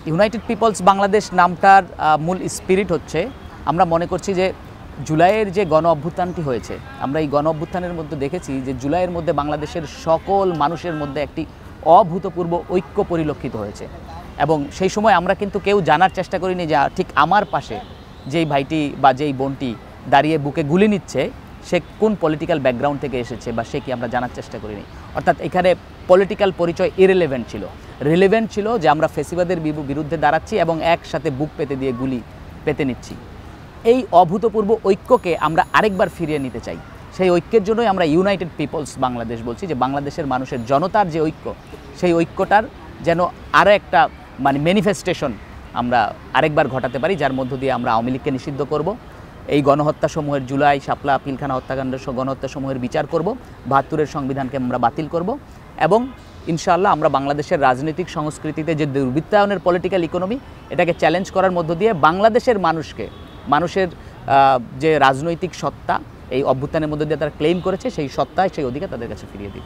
United people's Bangladesh নামটার মূল spirit হচ্ছে, আমরা মনে করছি যে জুলাইয়ের যে গণ অভ্যুত্থানটি হয়েছে, আমরা এই গণ অভ্যুত্থানের মধ্যে দেখেছি যে জুলাইয়ের মধ্যে বাংলাদেশের সকল মানুষের মধ্যে একটি অভূতপূর্ব ঐক্য পরিলক্ষিত হয়েছে। এবং সেই সময় আমরা কিন্তু কেউ জানার চেষ্টা করিনি যে ঠিক আমার পাশে যেই ভাইটি বা যেই বোনটি দাঁড়িয়ে বুকে গুলি নিচ্ছে সে কোন পলিটিক্যাল ব্যাকগ্রাউন্ড থেকে এসেছে বা সে কি, আমরা জানার চেষ্টা করিনি। অর্থাৎ এখানে পলিটিক্যাল পরিচয় ইরেলেভেন্ট ছিল, রিলেভেন্ট ছিল যে আমরা ফেসিবাদের বিরুদ্ধে দাঁড়াচ্ছি এবং একসাথে বুক পেতে দিয়ে গুলি পেতে নিচ্ছি। এই অভূতপূর্ব ঐক্যকে আমরা আরেকবার ফিরিয়ে নিতে চাই। সেই ঐক্যের জন্যই আমরা ইউনাইটেড পিপলস বাংলাদেশ বলছি, যে বাংলাদেশের মানুষের জনতার যে ঐক্য, সেই ঐক্যটার যেন আরও একটা ম্যানিফেস্টেশন আমরা আরেকবার ঘটাতে পারি, যার মধ্য দিয়ে আমরা আওয়ামী লীগকে নিষিদ্ধ করব, এই গণহত্যাসমূহের জুলাই, শাপলা, পিলখানা হত্যাকাণ্ডের গণহত্যাসমূহের বিচার করব, ৭২-এর সংবিধানকে আমরা বাতিল করব এবং ইনশাআল্লাহ আমরা বাংলাদেশের রাজনৈতিক সংস্কৃতিতে যে দুর্বৃত্তায়নের পলিটিক্যাল ইকোনমি, এটাকে চ্যালেঞ্জ করার মধ্য দিয়ে বাংলাদেশের মানুষের যে রাজনৈতিক সত্তা এই অভ্যুত্থানের মধ্য দিয়ে তারা ক্লেম করেছে, সেই সত্তা, সেই অধিকার তাদের কাছে ফিরিয়ে দিই।